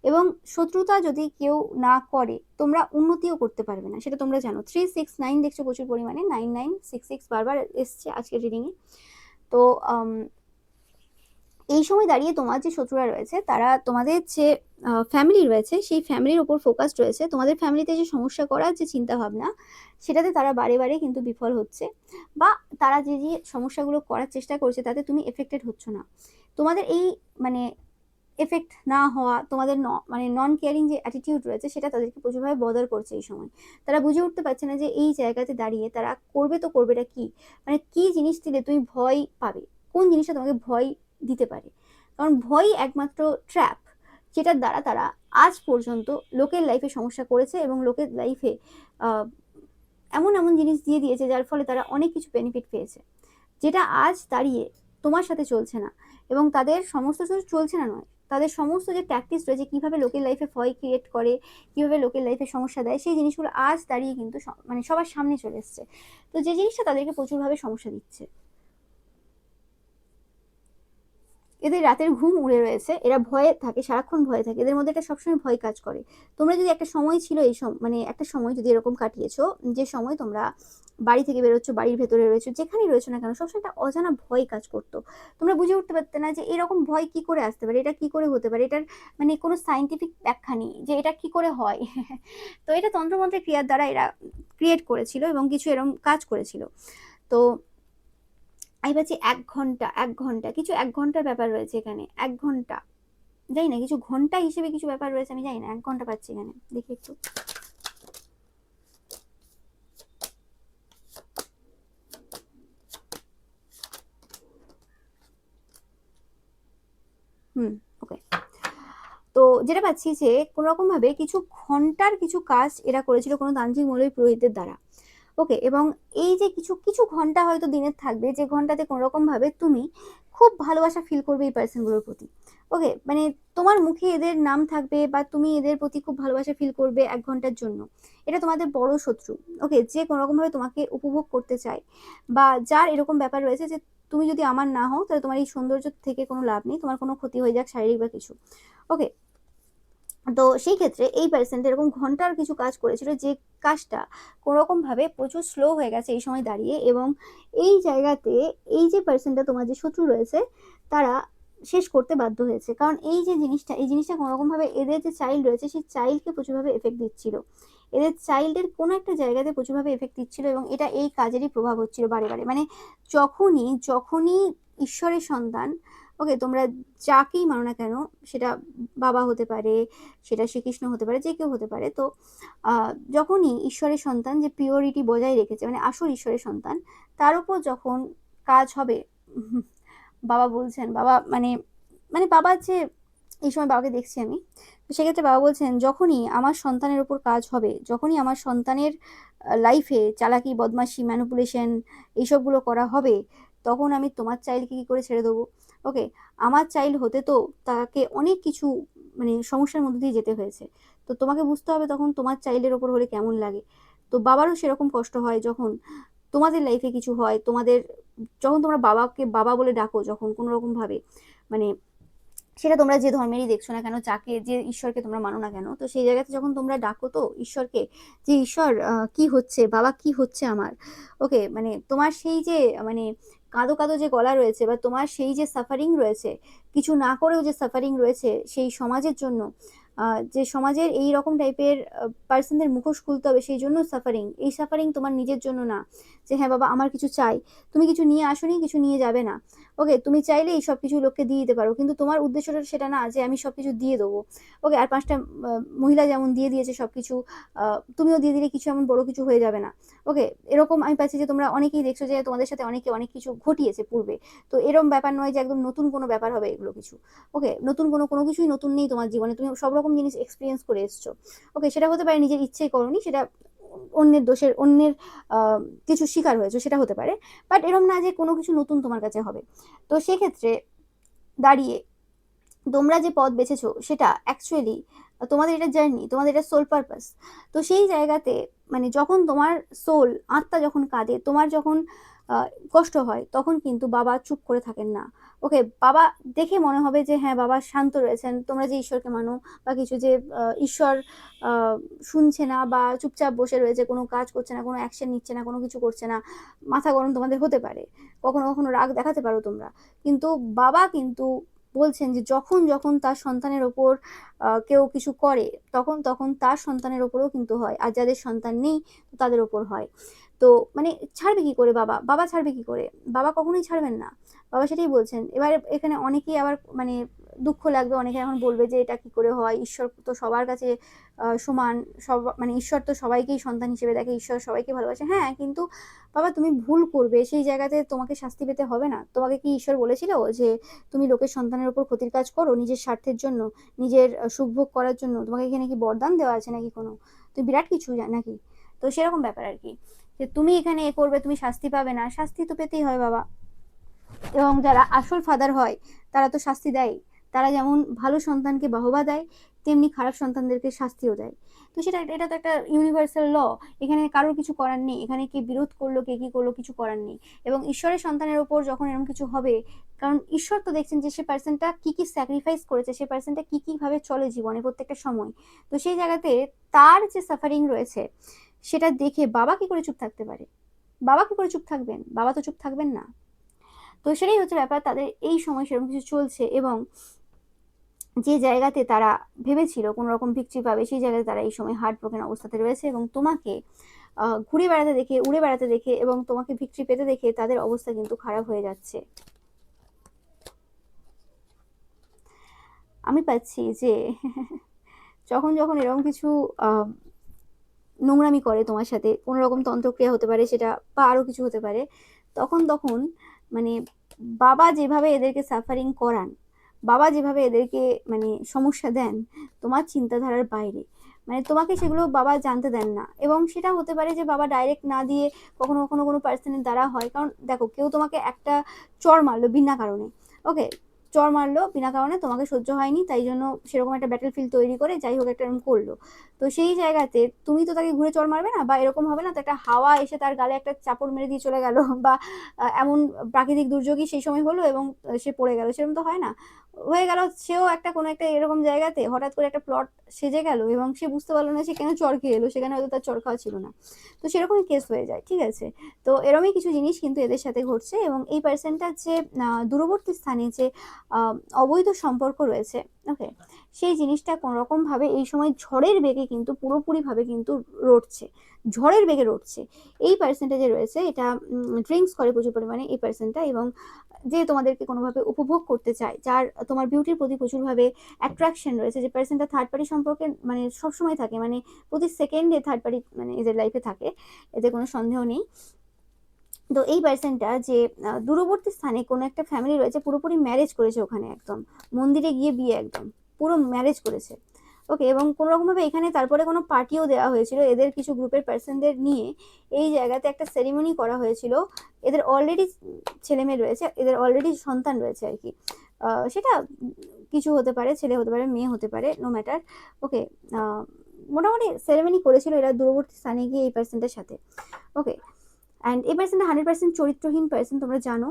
[SPEAKER 1] এবং শত্রুতা যদি কেউ না করে তোমরা উন্নতিও করতে পারবে না, সেটা তোমরা জানো। 3 6 9 দেখছো প্রচুর পরিমাণে, 9 9 6 6 বারবার এসছে আজকের রিডিংয়ে। তো এই সময় দাঁড়িয়ে তোমার যে শত্রুরা রয়েছে তারা তোমাদের যে ফ্যামিলি রয়েছে সেই ফ্যামিলির ওপর ফোকাসড রয়েছে, তোমাদের ফ্যামিলিতে যে সমস্যা করার যে চিন্তা ভাবনা সেটাতে তারা বারে বারে কিন্তু বিফল হচ্ছে, বা তারা যে যে সমস্যাগুলো করার চেষ্টা করছে তাতে তুমি এফেক্টেড হচ্ছ না। তোমাদের এই মানে এফেক্ট না হওয়া, তোমাদের মানে নন কেয়ারিং যে অ্যাটিটিউড রয়েছে সেটা তাদেরকে প্রচুরভাবে বদার করছে এই সময়। তারা বুঝে উঠতে পারছে না যে এই জায়গাতে দাঁড়িয়ে তারা করবে তো করবেটা কি, মানে কি জিনিস দিলে তুমি ভয় পাবে, কোন জিনিসটা তোমাকে ভয় দিতে পারে। কারণ ভয় একমাত্র ট্র্যাপ, যেটার দ্বারা তারা আজ পর্যন্ত লোকের লাইফে সমস্যা করেছে এবং লোকের লাইফে এমন এমন জিনিস দিয়ে দিয়েছে যার ফলে তারা অনেক কিছু বেনিফিট পেয়েছে, যেটা আজ দাঁড়িয়ে তোমার সাথে চলছে না। এবং তাদের সমস্ত কিছু চলছে না নয়, তাদের সমস্ত যে ট্যাকটিক্স রয়েছে, কিভাবে লোকের লাইফে ভয় ক্রিয়েট করে, কিভাবে লোকের লাইফে সমস্যা দেয়, সেই জিনিসগুলো আজ দাঁড়িয়ে কিন্তু মানে সবার সামনে চলে এসছে। তো যে জিনিসটা তাদেরকে প্রচুরভাবে সমস্যা দিচ্ছে। এদের রাতের ঘুম উড়ে রয়েছে, এরা ভয়ে থাকে, সারাক্ষণ ভয়ে থাকে, এদের মধ্যে একটা সবসময় ভয় কাজ করে। তোমরা যদি একটা সময় ছিল এই মানে একটা সময় যদি এরকম কাটিয়েছো, যে সময় তোমরা বাড়ি থেকে বেরোচ্ছ, বাড়ির ভেতরে রয়েছো, যেখানেই রয়েছো না কেন, সবসময় একটা অজানা ভয় কাজ করতো। তোমরা বুঝে উঠতে পারতে না যে এরকম ভয় কি করে আসতে পারে, এটা কি করে হতে পারে, এটার মানে কোনো সাইন্টিফিক ব্যাখ্যা নেই যে এটা কি করে হয়। তো এটা তন্ত্রমন্ত্রের ক্রিয়ার দ্বারা এরা ক্রিয়েট করেছিল এবং কিছু এরকম কাজ করেছিল। তো আমি পাচ্ছি 1 ঘন্টা, 1 ঘন্টা, কিছু 1 ঘন্টার ব্যাপার রয়েছে এখানে, 1 ঘন্টা, জানি না কিছু ঘন্টা হিসেবে কিছু ব্যাপার রয়েছে, আমি জানি না। 1 ঘন্টা পাচ্ছি এখানে, দেখি একটু। ওকে। তো যেটা পাচ্ছি যে কোনো রকম ভাবে কিছু ঘন্টার কিছু কাজ এরা করেছিল কোনো তান্ত্রিক মৌলবী পুরোহিতদের দ্বারা। ওকে, এবং এই যে কিছু কিছু ঘন্টা হয়তো দিনের থাকবে, যে ঘন্টাতে কোনো রকম ভাবে তুমি খুব ভালোবাসা ফিল করবে এই পার্সনগুলোর প্রতি। ওকে, মানে তোমার মুখে এদের নাম থাকবে বা তুমি এদের প্রতি খুব ভালোবাসা ফিল করবে 1 ঘন্টার জন্য। এটা তোমাদের বড় শত্রু। ওকে, যে কোনো রকম ভাবে তোমাকে উপভোগ করতে চায়, বা যার এরকম ব্যাপার রয়েছে যে তুমি যদি আমার না হও তাহলে তোমার এই সৌন্দর্য থেকে কোনো লাভ নেই, তোমার কোনো ক্ষতি হয়ে যাক শারীরিক বা কিছু। ওকে, তো সেই ক্ষেত্রে এই পার্সেন্ট এরকম ঘন্টার কিছু কাজ করেছিল, যে কাজটা কোনোরকম ভাবে প্রচুর স্লো হয়ে গেছে এই সময় দাঁড়িয়ে, এবং এই জায়গাতে এই যে পার্সেন্টটা তোমার যে শত্রু রয়েছে তারা শেষ করতে বাধ্য হয়েছে। কারণ এই যে জিনিসটা, এই জিনিসটা কোনোরকম ভাবে এদের যে চাইল্ড রয়েছে সেই চাইল্ডকে প্রচুরভাবে এফেক্ট দিচ্ছিল, এদের চাইল্ডের কোনো একটা জায়গাতে প্রচুরভাবে এফেক্ট দিচ্ছিল, এবং এটা এই কাজেরই প্রভাব হচ্ছিল বারে বারে। মানে যখনই যখনই ঈশ্বরের সন্তান, ওকে, তোমরা যাকেই মানো না কেন, সেটা বাবা হতে পারে, সেটা শ্রীকৃষ্ণ হতে পারে, যে কেউ হতে পারে, তো যখনই ঈশ্বরের সন্তান যে পিওরিটি বজায় রেখেছে, মানে আসল ঈশ্বরের সন্তান, তার উপর যখন কাজ হবে, বাবা বলছেন, বাবা মানে মানে বাবা যে এই সময় বাবাকে দেখছি আমি, তো সেক্ষেত্রে বাবা বলছেন যখনই আমার সন্তানের উপর কাজ হবে, যখনই আমার সন্তানের লাইফে চালাকি, বদমাশি, ম্যানিপুলেশন এইসবগুলো করা হবে, তখন আমি তোমার চাইল্ডকে কি করে ছেড়ে দেবো। ওকে, আমার চাইল্ড হতে তো তাকে অনেক কিছু মানে সমস্যার মধ্যে দিয়ে যেতে হয়েছে, তো তোমাকে বুঝতে হবে তখন তোমার চাইল্ডের ওপর হলে কেমন লাগে। তো বাবারও সেরকম কষ্ট হয় যখন তোমাদের লাইফে কিছু হয়, তোমাদের যখন তোমরা বাবাকে বাবা বলে ডাকো, যখন কোনো রকম ভাবে মানে সেটা তোমরা যে ধর্মেরই দেখছো না কেন, যাকে যে ঈশ্বরকে তোমরা মানো না কেন, তো সেই জায়গাতে যখন তোমরা ডাকো তো ঈশ্বরকে, যে ঈশ্বর কি হচ্ছে, বাবা কি হচ্ছে আমার। ওকে, মানে তোমার সেই যে মানে কাঁদো কাঁদো যে গলা রয়েছে, বা তোমার সেই যে সাফারিং রয়েছে, কিছু না করেও যে সাফারিং রয়েছে সেই সমাজের জন্য, যে সমাজের এই রকম টাইপের পার্সনদের মুখোশ খুলতে হবে, সেই জন্য সাফারিং, এই সাফারিং তোমার নিজের জন্য না, যে হ্যাঁ বাবা আমার কিছু চাই, তুমি কিছু নিয়ে আসোনি, কিছু নিয়ে যাবে না। ওকে, তুমি চাইলে এই সব কিছু লোককে দিয়ে দিতে পারো, কিন্তু তোমার উদ্দেশ্যটা সেটা না যে আমি সবকিছু দিয়ে দেবো। ওকে, আর 5টা মহিলা যেমন দিয়ে দিয়েছে সবকিছু, তুমিও দিয়ে দিলে কিছু এমন বড় কিছু হয়ে যাবে না। ওকে, এরকম আমি পাচ্ছি যে তোমরা অনেকেই দেখছো যে তোমাদের সাথে অনেকে অনেক কিছু ঘটিয়েছে পূর্বে, তো এরকম ব্যাপার নয় যে একদম নতুন কোনো ব্যাপার হবে এগুলো কিছু। ওকে, নতুন কোনো কিছুই নতুন নেই তোমার জীবনে, তুমি সব রকম জিনিস এক্সপিরিয়েন্স করে এসছো। ওকে, সেটা হতে পারে নিজের ইচ্ছেই করোনি, সেটা অন্যের দোষের, অন্যের কিছু শিকার হয়েছে, সেটা হতে পারে, বাট এরম না যে কোনো কিছু নতুন তোমার কাছে হবে। তো সেক্ষেত্রে দাঁড়িয়ে তোমরা যে পথ বেছেছো সেটা অ্যাকচুয়ালি তোমাদের এটা জার্নি, তোমাদের এটা সোল পারপাস। তো সেই জায়গাতে মানে যখন তোমার সোল, আত্মা যখন কাঁদে, তোমার যখন কষ্ট হয়, তখন কিন্তু বাবা চুপ করে থাকেন না। ওকে, বাবা দেখে মনে হবে যে হ্যাঁ বাবা শান্ত রয়েছেন, তোমরা যে ঈশ্বরকে মানো বা কিছু, যে ঈশ্বর শুনছে না বা চুপচাপ বসে রয়েছে, কোনো কাজ করছে না, কোনো অ্যাকশন নিচ্ছে না, কোনো কিছু করছে না, মাথা গরম তোমাদের হতে পারে, কখনো কখনো রাগ দেখাতে পারো তোমরা, কিন্তু বাবা কিন্তু বলছেন যে যখন যখন তার সন্তানের ওপর কেউ কিছু করে, তখন তখন তার সন্তানের ওপরেও কিন্তু হয়, আর যাদের সন্তান নেই তাদের ওপর হয়। তো মানে ছাড়বে কি করে বাবা, বাবা ছাড়বে কি করে, বাবা কখনোই ছাড়বেন না, বাবা সেটাই বলছেন। এবার এখানে অনেকেই আবার মানে দুঃখ লাগবে, অনেকে এখন বলবে যে এটা কি করে হয়, ঈশ্বর তো সবার কাছে সমান, সব মানে ঈশ্বর তো সবাইকেই সন্তান হিসেবে দেখে, ঈশ্বর সবাইকে ভালোবাসে, হ্যাঁ, কিন্তু বাবা তুমি ভুল করবে সেই জায়গাতে তোমাকে শাস্তি পেতে হবে না। তোমাকে কি ঈশ্বর বলেছিল যে তুমি লোকের সন্তানের উপর ক্ষতির কাজ করো নিজের স্বার্থের জন্য, নিজের সুখভোগ করার জন্য? তোমাকে এখানে কি বরদান দেওয়া আছে নাকি কোনো, তুমি বিরাট কিছু নাকি? তো সেরকম ব্যাপার আর কি, যে তুমি এখানে এ করবে তুমি শাস্তি পাবে না, শাস্তি তো পেতেই হয় বাবা, এবং যারা আসল ফাদার হয় তারা তো শাস্তি দেয়। তারা যেমন ভালো সন্তানকে বাহবা দেয়, তেমনি খারাপ সন্তানদেরকে শাস্তিও দেয়। তো এটা তো একটা ইউনিভার্সাল ল। এখানে কারোর কিছু করার নেই, এখানে কে বিরোধ করলো কে কি করলো কিছু করার নেই। এবং ঈশ্বরের সন্তানের ওপর যখন এরকম কিছু হবে, কারণ ঈশ্বর তো দেখছেন যে সে পার্সনটা কি কি স্যাক্রিফাইস করেছে, সে পার্সনটা কি কি ভাবে চলে জীবনে প্রত্যেকটা সময়। তো সেই জায়গাতে তার যে সাফারিং রয়েছে সেটা দেখে বাবা কি করে চুপ থাকতে পারে? বাবা কি করে চুপ থাকবেন? বাবা তো চুপ থাকবেন না। তো সেটাই হচ্ছে ব্যাপার, তাদের এই সময় সেরকম কিছু চলছে, এবং যে জায়গাতে তারা ভেবেছিল কোনো রকম ভিক্টরি পাবে, সেই জায়গাতে তারা এই সময় হার্ট ব্রোকেন অবস্থাতে রয়েছে। এবং তোমাকে ঘুরে বেড়াতে দেখে, উড়ে বেড়াতে দেখে, এবং তোমাকে ভিক্টরি পেতে দেখে তাদের অবস্থা কিন্তু খারাপ হয়ে যাচ্ছে। আমি পাচ্ছি যে যখন যখন এরকম কিছু নোংরামি করে তোমার সাথে, কোনো রকম তন্ত্রক্রিয়া হতে পারে সেটা, বা আরও কিছু হতে পারে, তখন তখন মানে বাবা যেভাবে এদেরকে সাফারিং করান, বাবা যেভাবে এদেরকে মানে সমস্যা দেন, তোমার চিন্তাধারার বাইরে। মানে তোমাকে সেগুলো বাবা জানতে দেন না। এবং সেটা হতে পারে যে বাবা ডাইরেক্ট না দিয়ে কখনো কখনো কোনো পার্সনের দ্বারা হয়। কারণ দেখো, কেউ তোমাকে একটা চড় মারলো বিনা কারণে, ওকে, চড় মারলো বিনা কারণে, তোমাকে সহ্য হয়নি, তাই জন্য সেরকম একটা ব্যাটল ফিল্ড তৈরি করে যাই হোক একটা এরকম করলো। তো সেই জায়গাতে তুমি তো তাকে ঘুরে চড় মারবে না, বা এরকম হবে না তো একটা হাওয়া এসে তার গালে একটা চাপড় মেরে দিয়ে চলে গেল, বা এমন প্রাকৃতিক দুর্যোগই সেই সময় হলো এবং সে পড়ে গেল, সেরকম তো হয় না। হয়ে গেল সেও একটা কোনো একটা এরকম জায়গাতে হঠাৎ করে একটা প্লট সেজে গেল, এবং সে বুঝতে পারলো না সে কেন চড় খেয়ে এলো, সেখানে হয়তো তার চড় খাওয়া ছিল না। তো সেরকমই কেস হয়ে যায়, ঠিক আছে। তো এরকমই কিছু জিনিস কিন্তু এদের সাথে ঘটছে। এবং এই পার্সনটার যে দূরবর্তী স্থানে যে অবৈধ সম্পর্ক রয়েছে, ওকে, সেই জিনিসটা কোনোরকমভাবে এই সময় ঝড়ের বেগে কিন্তু পুরোপুরিভাবে কিন্তু রটছে, ঝড়ের বেগে রটছে। এই পার্সেন্টটা যে রয়েছে এটা ড্রিঙ্কস করে প্রচুর পরিমাণে এই পার্সেন্টটা, এবং যে তোমাদেরকে কোনোভাবে উপভোগ করতে চায়, যার তোমার বিউটির প্রতি প্রচুরভাবে অ্যাট্রাকশন রয়েছে, যে পার্সেন্টটা থার্ড পার্টি সম্পর্কে মানে সবসময় থাকে, মানে প্রতি সেকেন্ডে থার্ড পার্টি মানে এদের লাইফে থাকে, এতে কোনো সন্দেহ নেই। তো এই পার্সনটা যে দূরবর্তী স্থানে কোনো একটা ফ্যামিলি রয়েছে, পুরোপুরি ম্যারেজ করেছে ওখানে, একদম মন্দিরে গিয়ে বিয়ে, একদম পুরো ম্যারেজ করেছে, ওকে। এবং কোনো রকমভাবে এখানে তারপরে কোনো পার্টিও দেওয়া হয়েছিল এদের কিছু গ্রুপের পার্সনদের নিয়ে, এই জায়গাতে একটা সেরিমনি করা হয়েছিল। এদের অলরেডি ছেলে মেয়ে রয়েছে, এদের অলরেডি সন্তান রয়েছে আর কি। সেটা কিছু হতে পারে, ছেলে হতে পারে, মেয়ে হতে পারে, নো ম্যাটার, ওকে। মোটামুটি সেরেমনি করেছিল এরা দূরবর্তী স্থানে গিয়ে এই পার্সনটার সাথে, ওকে। অ্যান্ড এই পার্সনটা 100% চরিত্রহীন পার্সন, তোমরা জানো,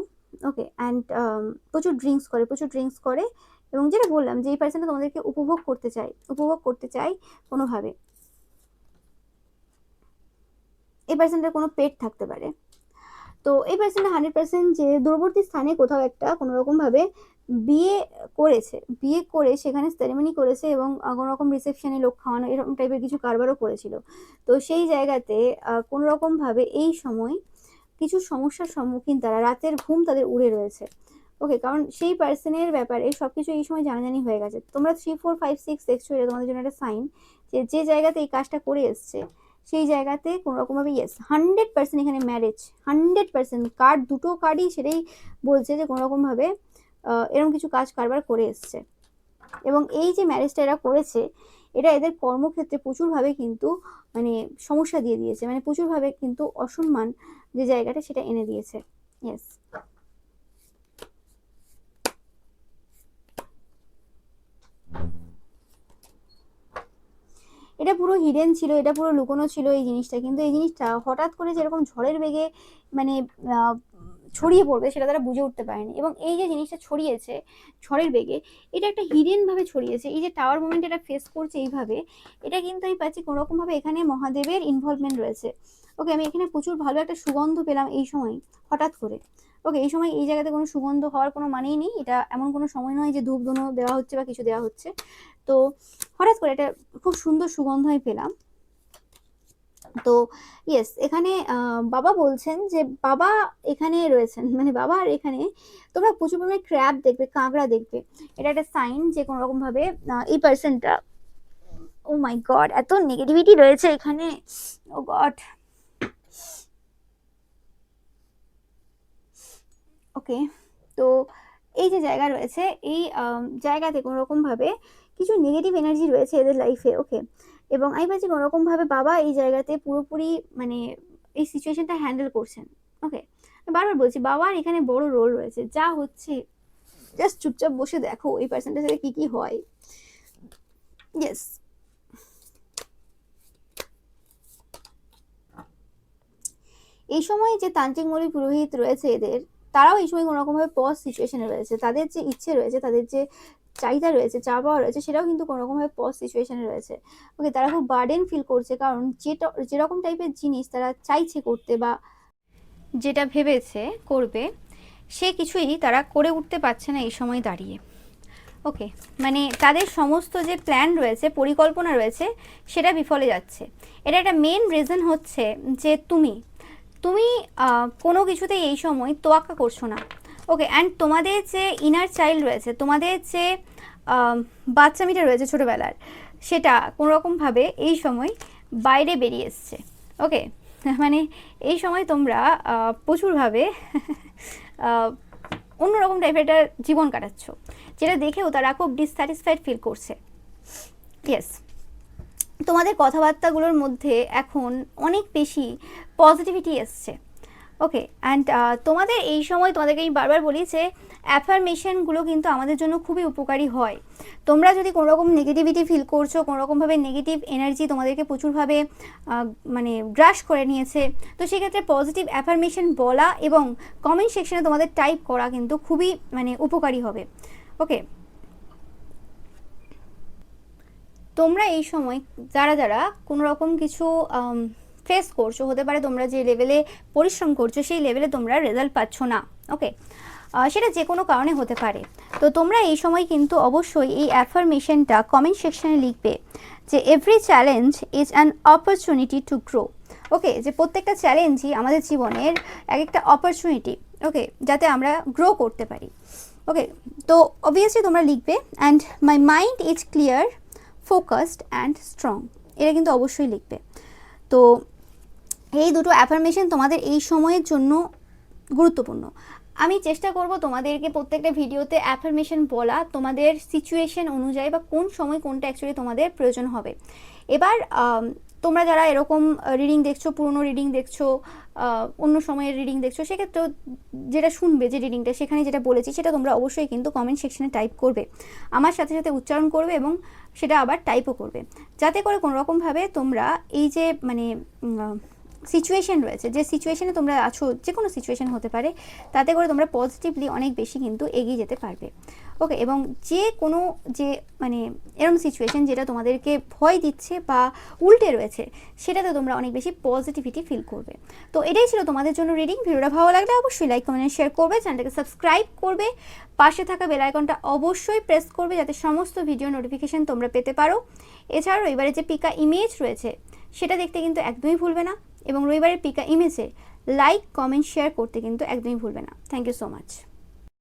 [SPEAKER 1] ওকে। অ্যান্ড প্রচুর ড্রিঙ্কস করে, প্রচুর ড্রিঙ্কস করে। এবং যেটা বললাম যে এই পার্সনটা তোমাদেরকে উপভোগ করতে চায় কোনোভাবে। এই পার্সনটার কোনো পেট থাকতে পারে। তো এই পার্সনটা 100% যে দূরবর্তী স্থানে কোথাও একটা কোনো রকমভাবে বিয়ে করেছে, বিয়ে করে সেখানে সেরেমনি করেছে, এবং কোনো রকম রিসেপশনে লোক খাওয়ানো এরকম টাইপের কিছু কারবারও করেছিল। তো সেই জায়গাতে কোনো রকমভাবে এই সময় কিছু সমস্যার সম্মুখীন তারা, রাতের ঘুম তাদের উড়ে রয়েছে, ওকে। কারণ সেই পার্সনের ব্যাপারে সবকিছু এই সময় জানাজানি হয়ে গেছে। তোমরা 3, 4, 5, 6 দেখছো, এটা তোমাদের জন্য একটা সাইন যে যে জায়গাতে এই কাজটা করে এসছে সেই জায়গাতে কোনো রকমভাবে ইয়েস 100% এখানে ম্যারেজ, 100% কার্ড, দুটো কার্ডই সেটাই বলছে যে কোনো রকমভাবে এরকম কিছু কাজ কারবার করে এসছে। এবং এই যে ম্যারেজটা এরা করেছে, এটা এদের কর্মক্ষেত্রে প্রচুরভাবে কিন্তু মানে সমস্যা দিয়ে দিয়েছে, মানে প্রচুরভাবে কিন্তু অসম্মান যে জায়গাটা সেটা এনে দিয়েছে, ইয়েস। এটা পুরো হিডেন ছিল, এটা পুরো লুকোনো ছিল এই জিনিসটা, কিন্তু এই জিনিসটা হঠাৎ করে যেরকম ঝড়ের বেগে মানে ছড়িয়ে পড়বে সেটা তারা বুঝে উঠতে পারেনি। এবং এই যে জিনিসটা ছড়িয়েছে ঝড়ের বেগে, এটা একটা হিডেন ভাবে ছড়িয়েছে। এই যে টাওয়ার মুভমেন্ট এটা ফেস করছে এইভাবে, এটা কিন্তু আমি পাচ্ছি কোনো রকম ভাবে এখানে মহাদেবের ইনভলভমেন্ট রয়েছে, ওকে। আমি এখানে প্রচুর ভালো একটা সুগন্ধ পেলাম এই সময় হঠাৎ করে, ওকে। এই সময় এই জায়গাতে কোনো সুগন্ধ হওয়ার কোনো মানেই নেই, এটা এমন কোনো সময় নয় যে ধূপ ধুনো দেওয়া হচ্ছে বা কিছু দেওয়া হচ্ছে। তো হঠাৎ করে এটা খুব সুন্দর সুগন্ধ আমি পেলাম। তো ইয়েস, এখানে বাবা বলছেন যে বাবা এখানে রয়েছেন, মানে বাবা আর এখানে তোমরা প্রচুর পরিমাণে ক্র্যাব দেখবে, কাঁকড়া দেখবে। এটা একটা সাইন যে কোনো রকম ভাবে এই পার্সনটা, ও মাই গড, এত নেগেটিভিটি রয়েছে এখানে, ও গড, ওকে। তো এই যে জায়গা রয়েছে, এই জায়গাতে কোনো রকম ভাবে কিছু নেগেটিভ এনার্জি রয়েছে এদের লাইফে, ওকে। এবং আমি ভাবছি কোনো রকম ভাবে বাবা এই জায়গাতে পুরোপুরি মানে এই সিচুয়েশনটা হ্যান্ডেল করছেন, ওকে। বারবার বলছি বাবার এখানে বড় রোল রয়েছে, যা হচ্ছে জাস্ট চুপচাপ বসে দেখো এই পার্সনটার সাথে কি কি হয়। ইয়েস, এই সময় যে তান্ত্রিক মৌলী পুরোহিত রয়েছে এদের, তারাও এই সময় কোনো রকমভাবে পজ সিচুয়েশনে রয়েছে। তাদের যে ইচ্ছে রয়েছে, তাদের যে চাহিদা রয়েছে, চা পাওয়া রয়েছে, সেটাও কিন্তু কোনো রকমভাবে পজ সিচুয়েশনে রয়েছে। ওকে, তারা খুব বার্ডেন ফিল করছে, কারণ যেরকম টাইপের জিনিস তারা চাইছে করতে বা যেটা ভেবেছে করবে, সে কিছুই তারা করে উঠতে পারছে না এই সময় দাঁড়িয়ে। ওকে, মানে তাদের সমস্ত যে প্ল্যান রয়েছে, পরিকল্পনা রয়েছে, সেটা বিফলে যাচ্ছে। এটা একটা মেন রিজন হচ্ছে যে তুমি কোনো কিছুতেই এই সময় তোয়াক্কা করছো না। ওকে, অ্যান্ড তোমাদের যে ইনার চাইল্ড রয়েছে, তোমাদের যে বাচ্চামিটা রয়েছে ছোটোবেলার, সেটা কোনোরকমভাবে এই সময় বাইরে বেরিয়ে এসছে। ওকে, মানে এই সময় তোমরা প্রচুরভাবে অন্যরকম টাইপের একটা জীবন কাটাচ্ছ, যেটা দেখেও তারা খুব ডিসস্যাটিসফাইড ফিল করছে। ইয়েস, তোমাদের কথাবার্তাগুলোর মধ্যে এখন অনেক বেশি পজিটিভিটি এসছে। ওকে, অ্যান্ড তোমাদের এই সময় তোমাদেরকে আমি বারবার বলি যে অ্যাফার্মেশনগুলো কিন্তু আমাদের জন্য খুবই উপকারী হয়। তোমরা যদি কোনোরকম নেগেটিভিটি ফিল করছো, কোনোরকমভাবে নেগেটিভ এনার্জি তোমাদেরকে প্রচুরভাবে মানে গ্রাস করে নিয়েছে, তো সেক্ষেত্রে পজিটিভ অ্যাফার্মেশন বলা এবং কমেন্ট সেকশনে তোমাদের টাইপ করা কিন্তু খুবই মানে উপকারী হবে। ওকে, তোমরা এই সময় যারা যারা কোনো রকম কিছু ফেস করছো, হতে পারে তোমরা যে লেভেলে পরিশ্রম করছো সেই লেভেলে তোমরা রেজাল্ট পাচ্ছ না। ওকে, সেটা যে কোনো কারণে হতে পারে। তো তোমরা এই সময় কিন্তু অবশ্যই এই অ্যাফার্মেশনটা কমেন্ট সেকশনে লিখবে যে every challenge is an opportunity to grow. Okay, যে প্রত্যেকটা চ্যালেঞ্জই আমাদের জীবনের এক একটা অপরচুনিটি। ওকে, যাতে আমরা গ্রো করতে পারি। ওকে, তো অবভিয়াসলি তোমরা লিখবে and my mind is clear, focused and strong, এটা কিন্তু অবশ্যই লিখবে। তো এই দুটো অ্যাফার্মেশন তোমাদের এই সময়ের জন্য গুরুত্বপূর্ণ। আমি চেষ্টা করব তোমাদেরকে প্রত্যেকটা ভিডিওতে অ্যাফার্মেশন বলা তোমাদের সিচুয়েশন অনুযায়ী, বা কোন সময় কোনটা অ্যাকচুয়ালি তোমাদের প্রয়োজন হবে। এবার তোমরা যারা এরকম রিডিং দেখছো, পুরনো রিডিং দেখছো, অন্য সময়ের রিডিং দেখছো, সেক্ষেত্রেও যেটা শুনবে যে রিডিংটা, সেখানে যেটা বলেছি সেটা তোমরা অবশ্যই কিন্তু কমেন্ট সেকশনে টাইপ করবে, আমার সাথে সাথে উচ্চারণ করবে এবং সেটা আবার টাইপও করবে, যাতে করে কোনোরকমভাবে তোমরা এই যে মানে সিচুয়েশন রয়েছে, যে সিচুয়েশনে তোমরা আছো, যে কোনো সিচুয়েশন হতে পারে, তাতে করে তোমরা পজিটিভলি অনেক বেশি কিন্তু এগিয়ে যেতে পারবে। ওকে, এবং যে কোনো যে মানে এরকম সিচুয়েশন যেটা তোমাদেরকে ভয় দিচ্ছে বা উল্টে রয়েছে, সেটাতে তোমরা অনেক বেশি পজিটিভিটি ফিল করবে। তো এটাই ছিল তোমাদের জন্য রিডিং। ভিডিওটা ভালো লাগলে অবশ্যই লাইক, কমেন্ট, শেয়ার করবে, চ্যানেলটাকে সাবস্ক্রাইব করবে, পাশে থাকা বেল আইকনটা অবশ্যই প্রেস করবে, যাতে সমস্ত ভিডিও নোটিফিকেশান তোমরা পেতে পারো। এছাড়াও এবারে যে পিকা ইমেজ রয়েছে, সেটা দেখতে কিন্তু একদমই ভুলবে না, এবং রবিবারের পিকা ইমেজে লাইক, কমেন্ট, শেয়ার করতে কিন্তু একদমই ভুলবে না। Thank you so much.